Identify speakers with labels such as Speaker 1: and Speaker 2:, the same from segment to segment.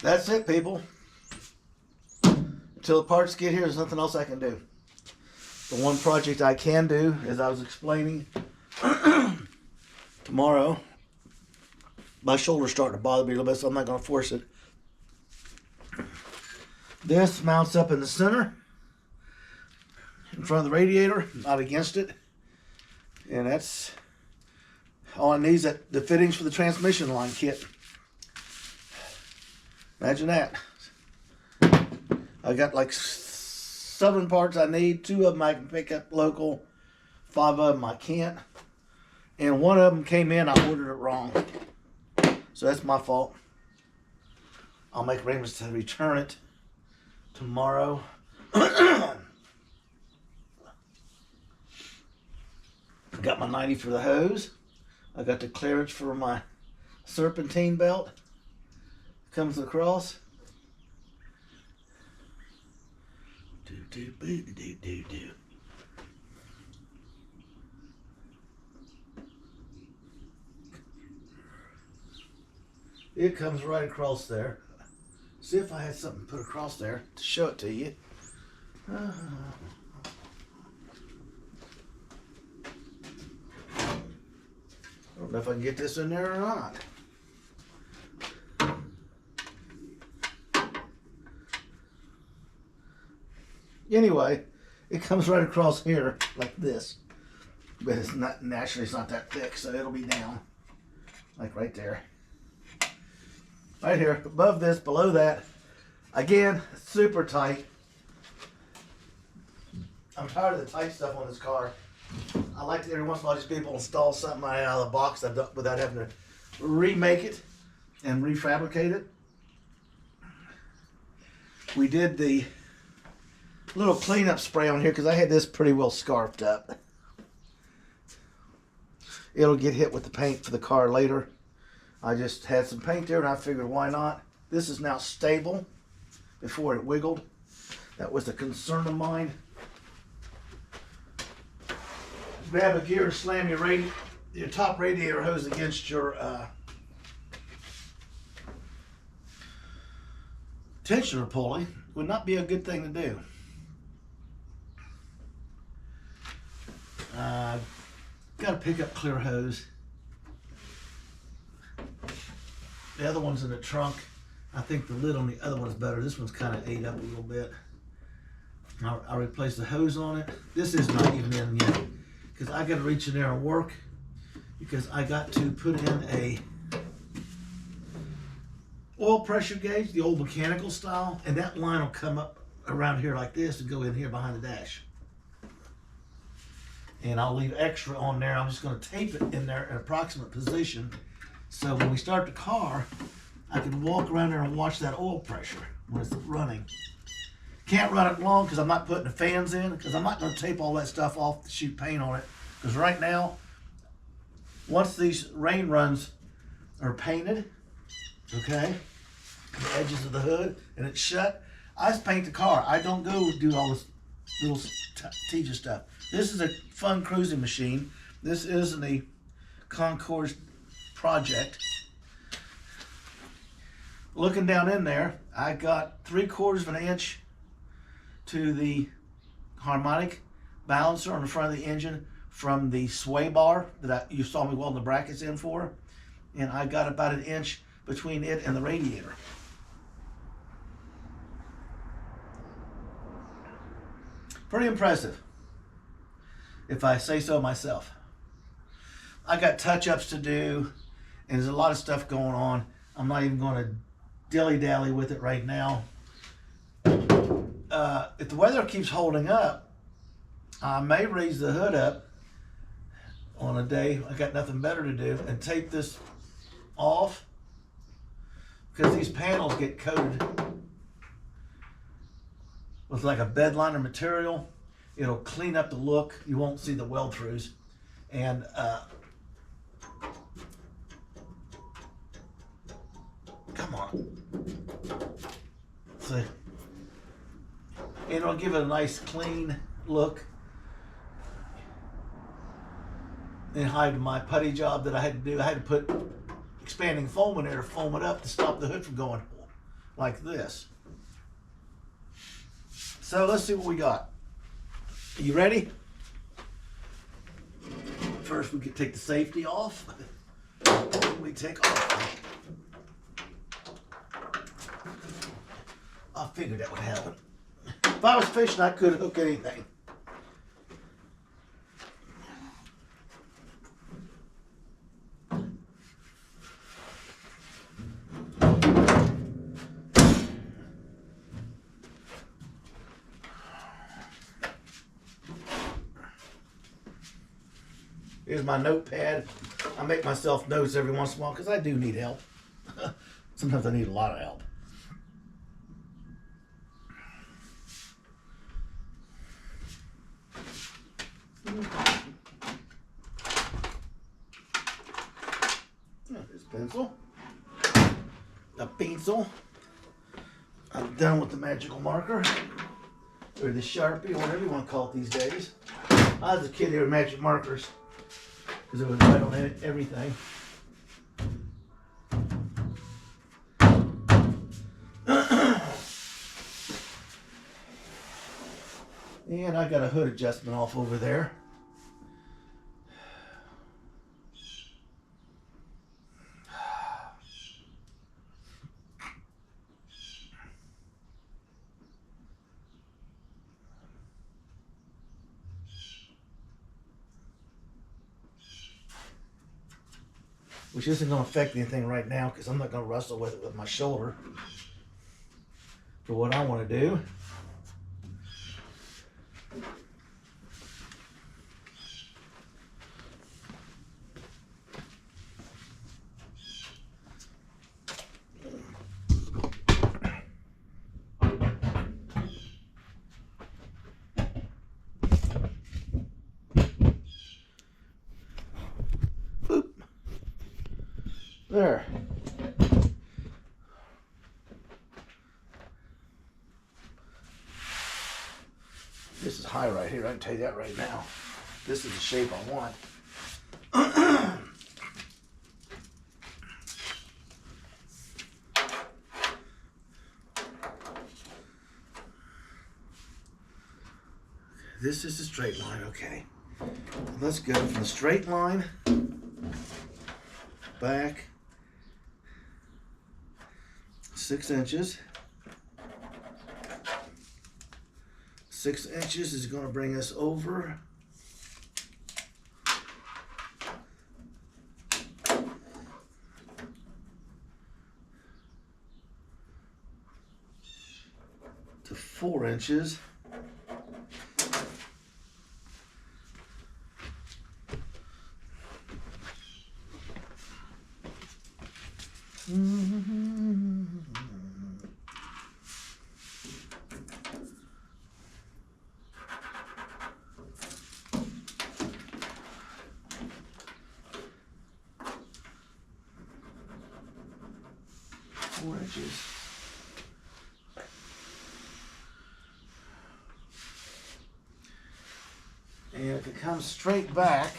Speaker 1: That's it, people. Until the parts get here, there's nothing else I can do. The one project I can do, as I was explaining, tomorrow, my shoulder's starting to bother me a little bit, so I'm not going to force it. This mounts up in the center, in front of the radiator, not against it. And that's all I need is the fittings for the transmission line kit. Imagine that. I got like 7 parts I need. 2 of them I can pick up local. 5 of them I can't. And 1 of them came in, I ordered it wrong. So that's my fault. I'll make arrangements to return it tomorrow. I got my 90 for the hose. I got the clearance for my serpentine belt. Comes across. Do. It comes right across there. See if I had something put across there to show it to you. I don't know if I can get this in there or not. Anyway, it comes right across here like this. But it's not, naturally it's not that thick, so it'll be down. Like right there. Right here, above this, below that. Again, super tight. I'm tired of the tight stuff on this car. I like to every once in a while these people install something right out of the box without having to remake it and refabricate it. We did the little cleanup spray on here because I had this pretty well scarfed up. It'll get hit with the paint for the car later. I just had some paint there and I figured why not. This is now stable. Before it wiggled. That was a concern of mine. Grab a gear and slam your top radiator hose against your tensioner pulley would not be a good thing to do. Got to pick up clear hose. The other one's in the trunk. I think the lid on the other one is better. This one's kind of ate up a little bit. I'll replace the hose on it. This is not even in yet because I got to reach in there and work because I got to put in a oil pressure gauge, the old mechanical style, and that line will come up around here like this and go in here behind the dash. And I'll leave extra on there. I'm just going to tape it in there at approximate position. So when we start the car, I can walk around there and watch that oil pressure when it's running. Can't run it long because I'm not putting the fans in because I'm not going to tape all that stuff off to shoot paint on it. Because right now, once these rain runs are painted, okay, the edges of the hood, and it's shut, I just paint the car. I don't go do all this little tedious stuff. This is a fun cruising machine. This isn't a Concours project. Looking down in there, I got 3/4 of an inch to the harmonic balancer on the front of the engine from the sway bar that you saw me welding the brackets in for. And I got about 1 inch between it and the radiator. Pretty impressive, if I say so myself. I got touch-ups to do, and there's a lot of stuff going on. I'm not even going to dilly-dally with it right now. If the weather keeps holding up, I may raise the hood up on a day I got nothing better to do and tape this off because these panels get coated with like a bed liner material. It'll clean up the look. You won't see the weld throughs. And come on. See? And it'll give it a nice clean look. And hide my putty job that I had to do. I had to put expanding foam in there to foam it up to stop the hood from going like this. So let's see what we got. Are you ready? First, we can take the safety off. We take off. I figured that would happen. If I was fishing, I could hook anything. Here's my notepad. I make myself notes every once in a while because I do need help. Sometimes I need a lot of help. Here's a pencil. A pencil. I'm done with the magical marker. Or the Sharpie, or whatever you want to call it these days. I was a kid, there were magic markers. Because it was right on everything. And I got a hood adjustment off over there. Which isn't going to affect anything right now because I'm not going to wrestle with it with my shoulder for what I want to do. There. This is high right here, I can tell you that right now. This is the shape I want. This is the straight line, okay. Let's go from the straight line back 6 inches. 6 inches is going to bring us over to 4 inches. And if it comes straight back,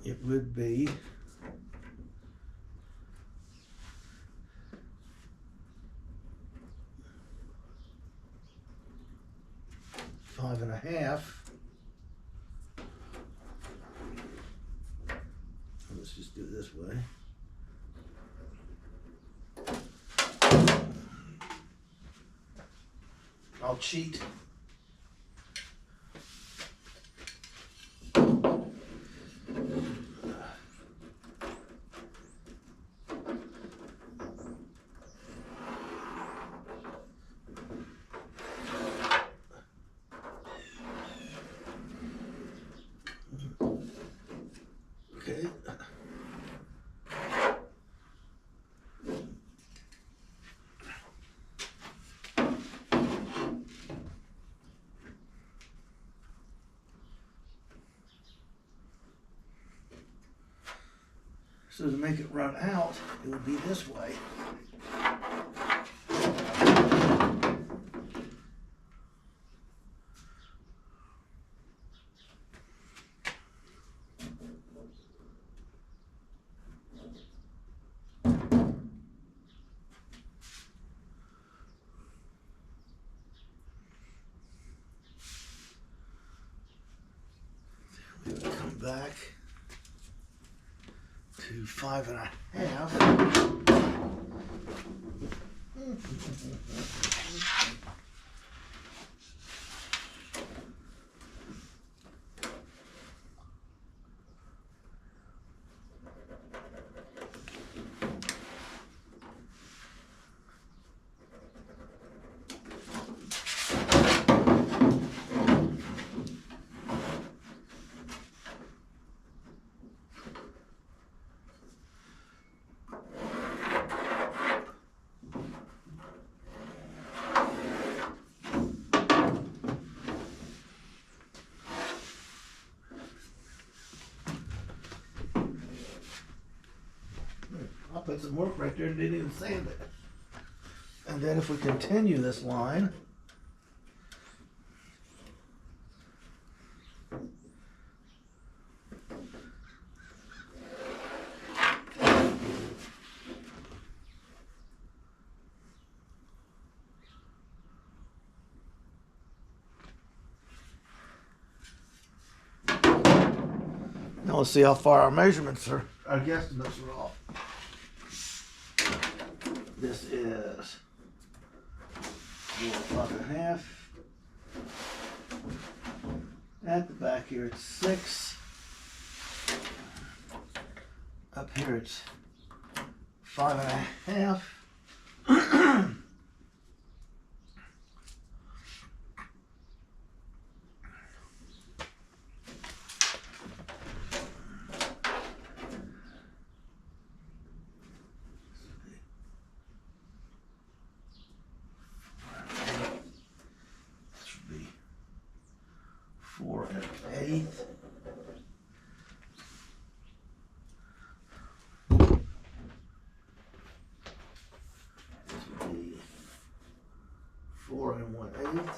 Speaker 1: it would be 5.5. Let's just do it this way. I'll cheat. Okay. So to make it run out, it would be this way. We would come back to 5.5. I'll put some work right there and didn't even sand it. And then if we continue this line, now let's see how far our measurements are, our guesstimates are off. This is 4.5. At the back here it's 6. Up here it's 5.5. This would be 4.125. This would be 4.125.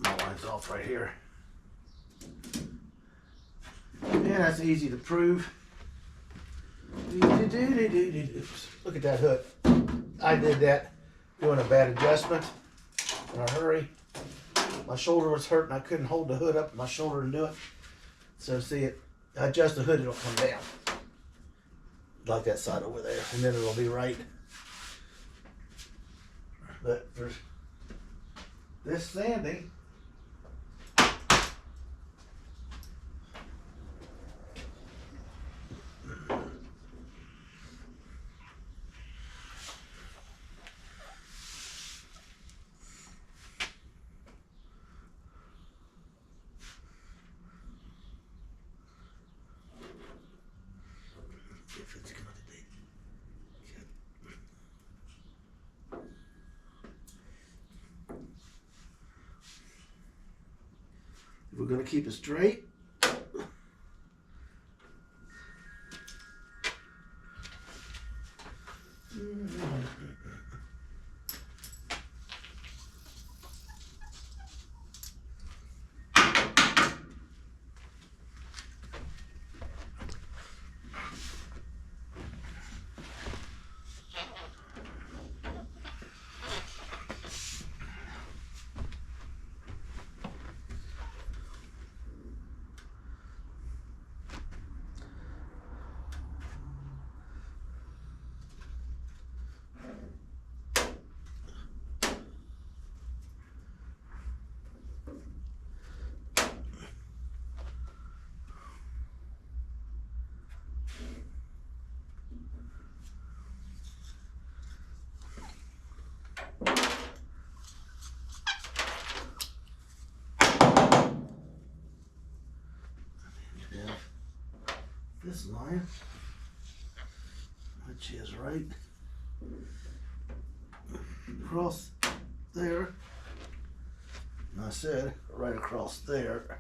Speaker 1: My line's off right here. Yeah, that's easy to prove. Oops. Look at that hook. I did that doing a bad adjustment in a hurry. My shoulder was hurt and I couldn't hold the hood up with my shoulder and do it. So see it, I adjust the hood, it'll come down. Like that side over there, and then it'll be right. But for this sanding, if it's going to be. If we're going to keep it straight, this line, which is right across there. And I said right across there.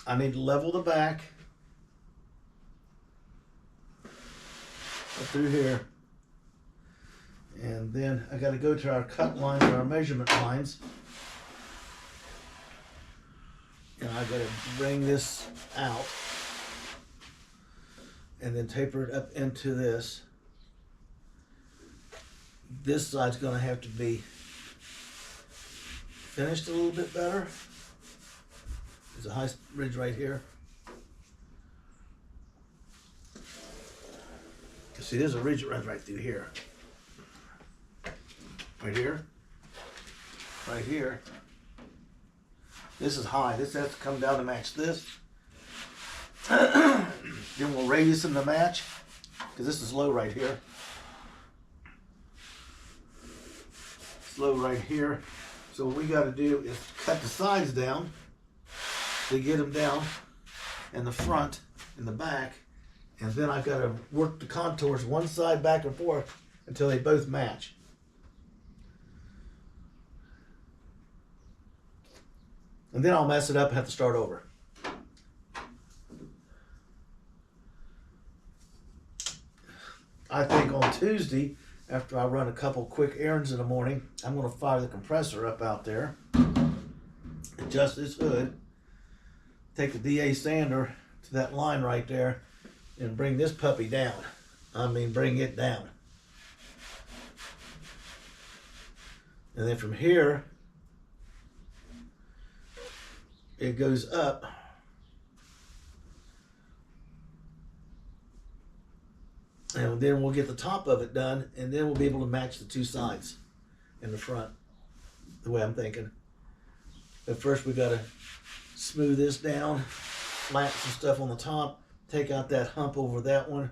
Speaker 1: I need to level the back up through here. And then I got to go to our cut lines, our measurement lines. And I got to bring this out and then taper it up into this. This side's going to have to be finished a little bit better. There's a high ridge right here. See, there's a ridge that runs right through here. Right here. Right here. This is high. This has to come down to match this. Then we'll radius them to match, because this is low right here. It's low right here. So what we got to do is cut the sides down to get them down, and the front and the back, and then I've got to work the contours one side back and forth until they both match. And then I'll mess it up and have to start over. I think on Tuesday, after I run a couple quick errands in the morning, I'm going to fire the compressor up out there, adjust this hood, take the DA sander to that line right there, and bring this puppy down. I mean, bring it down. And then from here, it goes up. And then we'll get the top of it done, and then we'll be able to match the two sides in the front, the way I'm thinking. But first we gotta smooth this down, flatten some stuff on the top, take out that hump over that one.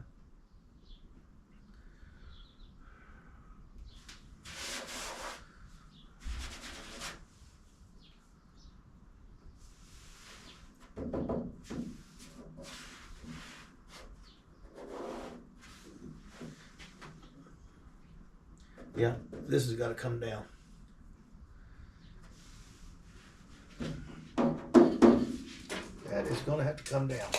Speaker 1: Yeah, this has got to come down. That is going to have to come down.